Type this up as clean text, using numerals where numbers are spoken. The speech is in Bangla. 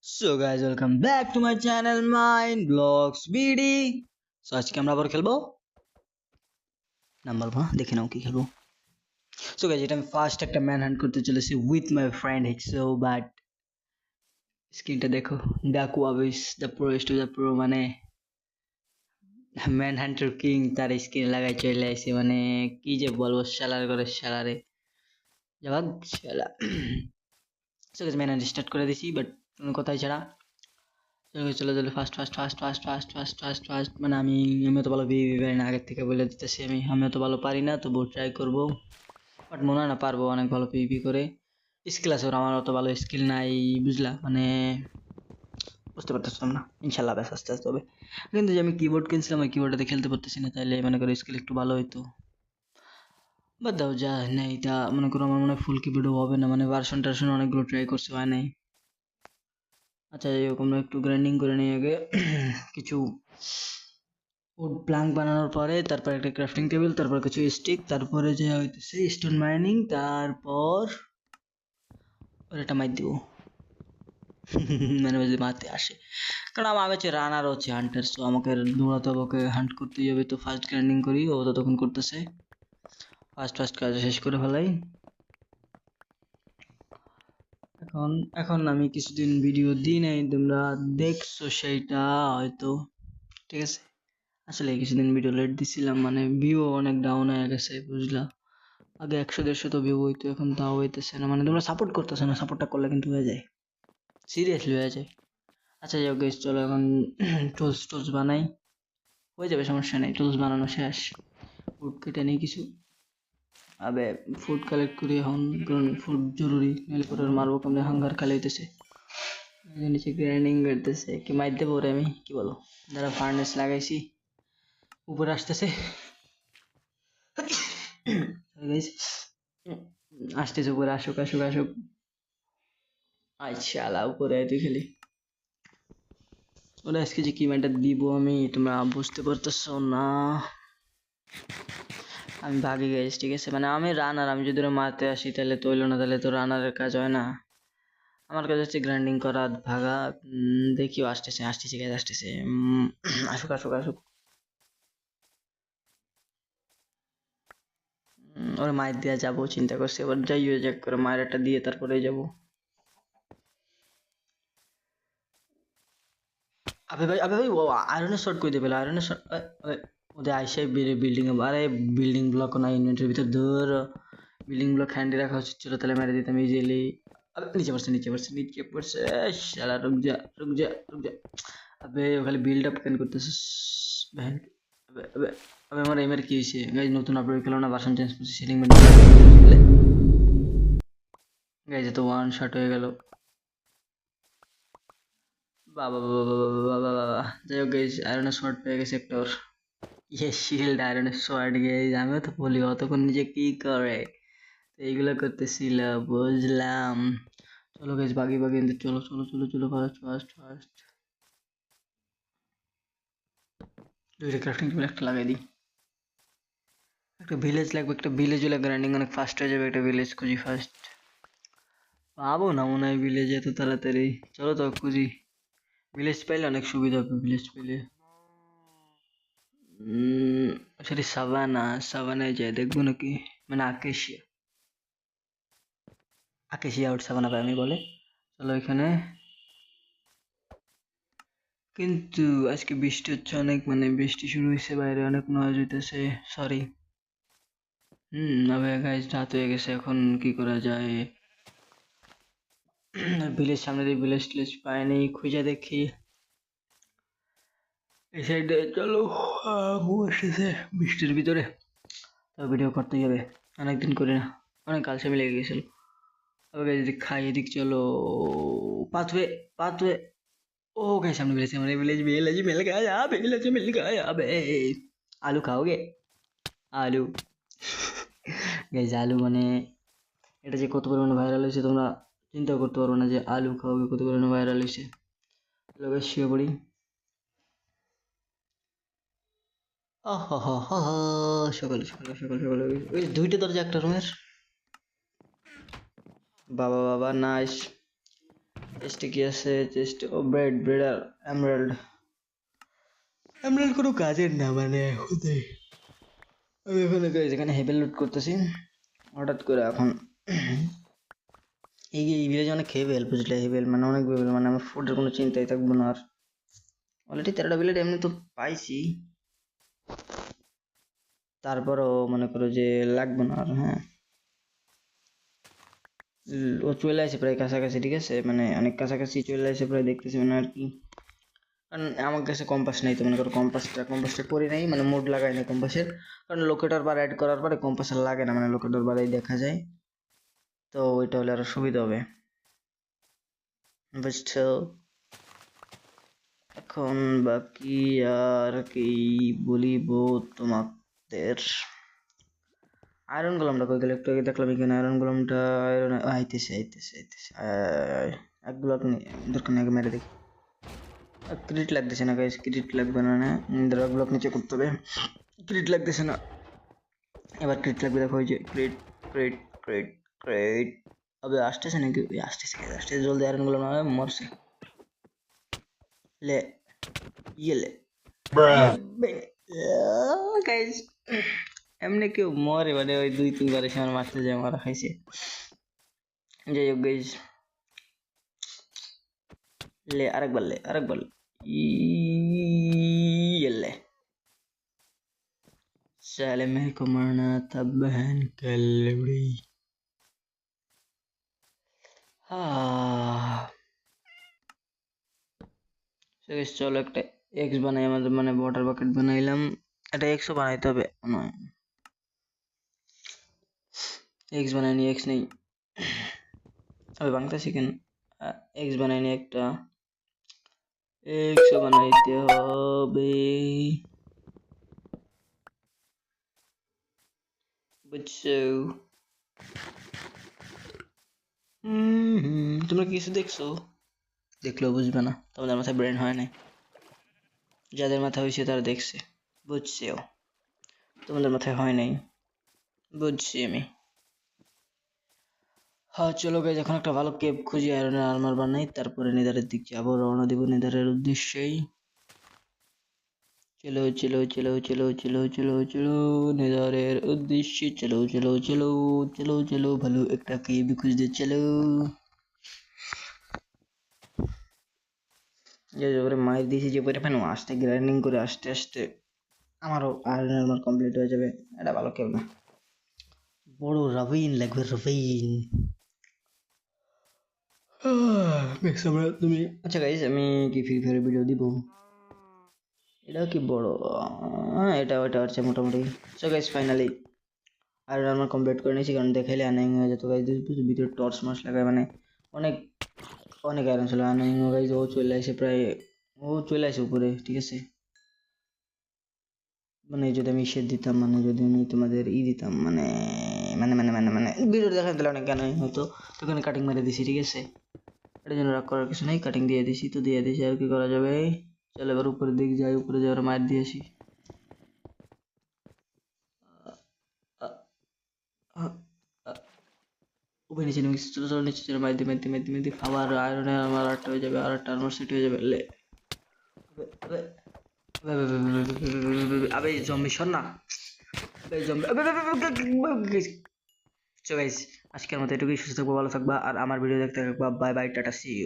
So guys, welcome back to my channel Mind Blocks BD. So আজকে আমরা আবার খেলবো নাম্বার দেখে নাও কি খেলবো। So guys, এটা আমি ফার্স্ট একটা ম্যান হান্ট করতে চলেছি উইথ মাই ফ্রেন্ড হিক্সো, বাট স্ক্রিনটা দেখো, ডাকু আবিস দ্য প্রোয়েস্ট দ্য প্রো, মানে ম্যান হান্টার কিং তার স্ক্রিন লাগাই চলে আসছে, মানে কি যে বলবো, শালার করে শালারে যাক শালা। So guys, man hunt start করে দিছি, বাট কোনো কথাই ছাড়া চলো চলো ফাস্ট, মানে আমি তো ভালো বিয়ে পারি না, আগের থেকে বলে দিতেছি, আমি তো ভালো পারি না, তবু ট্রাই করবো, বাট মনে হয় না পারবো, অনেক ভালো পিভি করে স্কিল আছে ওর, আমার অত ভালো স্কিল নাই, বুঝলা, মানে বুঝতে পারতেছিলাম না, ইনশাল্লাহ ব্যাস আস্তে আস্তে হবে। কিন্তু যে আমি কিবোর্ড কিনছিলাম, ওই কিবোর্ডে খেলতে পারতেছি না, তাইলে মনে করো স্কিল একটু ভালো হইতো, বাদ দাও যা নেই তা, মনে করো আমার মনে হয় ফুল কিবোর্ডও হবে না, মানে ভার্সন টার্সন অনেকগুলো ট্রাই করছে, হয় নাই। আচ্ছা এরকম একটু গ্রাইন্ডিং করে নিয়ে আগে কিছু উড প্ল্যাঙ্ক বানানোর পরে, তারপর একটা ক্রাফটিং টেবিল, তারপর কিছু স্টিক, তারপরে যে হইতেছে স্টোন মাইনিং, তারপর এটা মাইর দিব মানে যদি মারতে আসে, কারণ আমি হচ্ছে রানার হচ্ছে হান্টার, সো আমাকে দৌড়াতে হবে, ওকে হান্ট করতে যাবে, তো ফার্স্ট গ্রাইন্ডিং করি, ও ততক্ষণ করতেছে, ফার্স্ট কাজ শেষ করে ফেলাই। এখন আমি কিছুদিন ভিডিও দিই নাই, তোমরা দেখছো সেইটা হয়তো, ঠিক আছে। আসলে কিছুদিন ভিডিও লেট দিছিলাম, মানে ভিউ অনেক ডাউন হয়ে গেছে, বুঝলা, আগে 100-150 তো ভিউ হইতো, এখন তাও হইতেছে না, মানে তোমরা সাপোর্ট করতেছো না, সাপোর্টটা করলে কিন্তু হয়ে যায়, সিরিয়াসলি হয়ে যায়। আচ্ছা যাও গাইস, চলো এখন টুলস বানাই, হয়ে যাবে, সমস্যা নেই, টুলস বানানো শেষ, ফুড কেটে নেই কিছু, আবে ফুড কালেক্ট করি এখন, কারণ ফুড জরুরি, নাহলে পরে মারবো কেমনে, হাঙ্গার খালি হইতেছে, নিচে গ্রাইন্ডিং করতেছে, কি মাইর দেবো রে আমি, কি বলো, যারা ফার্নেস লাগাইছি উপরে আসতেছে আসতেছে উপরে, আসুক আসুক আসুক, আচ্ছা আলা উপরে তুই খেলি, ওরা আজকে যে কি ম্যানটা দিব আমি, তোমরা বুঝতে পারতেছো না, আমি ভাগে গেছি, ঠিক আছে, মানে আমি রানার, আমি যদি ওরা মারতে আসি তাহলে তো হইলো না, তাহলে তো রানারের কাজ হয় না, আমার কাজ হচ্ছে গ্রাইন্ডিং করা, ভাগা, দেখিও আসতেছে আসতেছে গাইজ আসতেছে, আসুক আসুক আসুক, ওরা মায়ের দেওয়া যাবো চিন্তা করছি, এবার যাই হয়ে যাক করে মায়ের একটা দিয়ে তারপরে যাবো। আবে ভাই ও আয়রনের শর্ট করে দেবে, আয়রনের শর্ট ওদের আইসাই বিল্ডিং, আরে বিল্ডিং ব্লক না ইনভেন্টরির ভিতর ধর, বিল্ডিং ব্লক হ্যান্ডে রাখা উচিত ছিল, তাহলে মেরে দিতাম ইজিলি। নিচে পড়ছে শালা, রুক যা। আবে ও খালি বিল্ড আপ কেন করতেছিস ভ্যান, আবে আমার এমএর কি হয়েছে গাইজ, নতুন আপডেট খেলো না, ভার্সন চেঞ্জ করছি, সেটিং গাইজ তো ওয়ান শট হয়ে গেল, বাবা, যাই হোক গাইজ আয়রনের শর্ট পেয়ে গেছে একটা ওর, শিল্ড আয়রনের শর্ট গাইজ, আমিও তো বলি অতক্ষণ নিজে কি করে, তো এইগুলো করতেছিল, বুঝলাম। চলো গাইজ বাকি কিন্তু চলো ফার্স্ট দুইটা ক্রাফটিং টেবিল একটা লাগাই দিই, একটা ভিলেজ লাগবে, একটা ভিলেজ হলে গ্রাইন্ডিং অনেক ফাস্ট হয়ে যাবে, একটা ভিলেজ খুঁজি ফার্স্ট, পাবো না মনে হয় ভিলেজ এত তাড়াতাড়ি, চলো তো খুঁজি, ভিলেজ পাইলে অনেক সুবিধা হবে, ভিলেজ পেলে সরি সাভানায় যায় দেখবো নাকি, মানে আকেশিয়া আউট সাভানা পাই আমি বলে, চলো এখানে, কিন্তু আজকে বৃষ্টি হচ্ছে অনেক, মানে বৃষ্টি শুরু হয়েছে, বাইরে অনেক নয়েজ হইতেছে, সরি। আবে গাইজ রাত হয়ে গেছে, এখন কি করা যায়, ভিলেজ সামনে দিয়ে ভিলেজ টিলেজ পাইনি, খুঁজে দেখি এই সাইডে, চলো ঘুম আসতেছে বৃষ্টির ভিতরে, তো ভিডিও করতেই হবে, অনেকদিন করে না, অনেক কালসে মিলে গেছিল। আবে যদি খাই এদিক চলো, পাথওয়ে ओ गए सामने विलेज, हमारे विलेज मिल गया, विलेज मिल गया बे, आलू खाओगे आलू গাইজ আলু, মানে এটা যে কত পরিমাণে ভাইরাল হয়েছে তোমরা চিন্তা করতে পারবো না, যে আলু খাওয়াবে কত পরিমাণে ভাইরাল হয়েছে, লোকের শুয়ে পড়ি, সকাল ওই দুইটা দরজা একটা রুমের, বাবা নাইস, চেস্টে কি আছে? চেস্টে ও ব্রেড আর এমরাল্ড। এমরাল্ড কোনো কাজের না মানে হুদে। আমি এখানে গাইজ এখানে হেভেল লুট করতেছি হঠাৎ করে এখন। এই ভিলেজে অনেক হেভেল বুঝলে, হেভেল মানে অনেক হেভেল, মানে আমার ফুডের কোনো চিন্তাই থাকবো না আর। অলরেডি 13টা বিলেট এমনি তো পাইছি, তারপরও মনে করো যে লাগবে না আর। হ্যাঁ ও চলে আসে প্রায় কাছাকাছি, ঠিক আছে, মানে অনেক কাছাকাছি চলে আসে প্রায়, দেখতেছি মানে আর কি। কারণ আমার কাছে কম্পাস নেই তো, মনে করো কম্পাসটা করি নাই, মানে মোড লাগাই না কম্পাসের, কারণ লোকেটার বার অ্যাড করার পরে কম্পাস আর লাগে না, মানে লোকেটার বারেই দেখা যায়, তো ওইটা হলে আরো সুবিধা হবে, বুঝছো। এখন বাকি আর কি বলিব তোমাদের। আয়রন গোলামটা কই গেল? একটু আগে দেখলাম এখানে আয়রন গোলামটা। আয়রন আইতেছে এক ব্লক দরকার নেই, আগে মেরে দেখি। ক্রিট লাগতেছে না গাইস, ক্রিট লাগবে না, না ব্লক নিচে করতে হবে। ক্রিট লাগতেছে না, এবার ক্রিট লাগবে, দেখো ওই যে ক্রিট ক্রিট ক্রিট ক্রিট। আবে আসতেছে নাকি? আসতেছে জলদি, আয়রন গোলাম না মরছে। লে লে গাইস এমনি কেউ মরে মানে ওই 2-3 বার এসে আমার মারতে যায়, মারা খাইছে। যাই হোক গাইস, লে আরেকবার ले साले मेरे को मरना था बहन कलड़ी। চলো একটা এক্স বানাই, আমাদের মানে ওয়াটার বাকেট বানাইলাম, এটা এক্সও বানাইতে হবে, এক্স বানাইনি, এক্স নেই আমি বাংলাদেশি কেন, এক্স বানাইনি, একটা এক্সও বানাইতে হবে, বুঝছো। তোমরা কিছু দেখছো? দেখলেও বুঝবে না, তোমাদের মাথায় ব্রেন হয় নাই, যাদের মাথায় হয়েছে তারা দেখছে, বুঝছেও, তোমাদের মাথায় হয় নাই, বুঝছি আমি। হ্যাঁ চলো গাইজ, এখন একটা ভালো কেপ খুঁজি, আয়রনের আর্মার বানাই, তারপরে নেদারের দিক যাবো, রওনা দিব নেদারের উদ্দেশ্যেই। চলো চলো চলো চলো চলো চলো চলো নেদারের উদ্দেশ্যে, চলো চলো চলো চলো চলো, ভালো একটা কেপ খুঁজতে চলো। যে জোরে মাইর দিয়েছি যে পরিমাণ, আস্তে গ্রাইন্ডিং করে আস্তে আস্তে আমারও আয়রন আর্মার কমপ্লিট হয়ে যাবে। এটা ভালো কেপ না, বড় রাভিন লাগবে, রাভিন। তুমি আচ্ছা গাইজ, আমি কি ফ্রি ফায়ার ভিডিও দিব? এটাও কি বড়? হ্যাঁ এটা ওটা হচ্ছে মোটামুটি। সো গাইজ ফাইনালি আর আমার কমপ্লিট করে নিয়েছি, কারণ দেখাইলে আনাইং হয়ে যেত গাইজ, ভিতরে টর্চ মাস লাগায়, মানে অনেক অনেক আয়রন ছিল আনাইং গাইজ। ও চলে আসে উপরে, ঠিক আছে, মানে যদি আমি ইসে দিতাম, মানে যদি আমি তোমাদের দিতাম, মানে মানে মানে মানে মানে ভিডিও দেখাতে দিলে অনেক জ্ঞান হতো, তো ওখানে কাটিং মেরে দিছি, ঠিক আছে, এটার জন্য রাগ করার কিছু নেই, কাটিং দিয়ে দিছি তো দিয়ে দিছি, আর কি করা যাবে। চলো এবার উপরের দিক যাই, উপরে যাওয়ার মার দিয়েছি। উপরে নিচে নেমে গেছি, চলো চলো নিচে চলো, মাইতে আবার আয়রনে আমার আটটা হয়ে যাবে, আর একটা আর্মার সেট হয়ে যাবে। লে আবে জম্বি সর না, আবে জম্বি, সো গাইস আজকের মতো এটুকুই, সুস্থ থাকবো, ভালো থাকবা, আর আমার ভিডিও দেখতে থাকবা। Bye bye, tata, see you.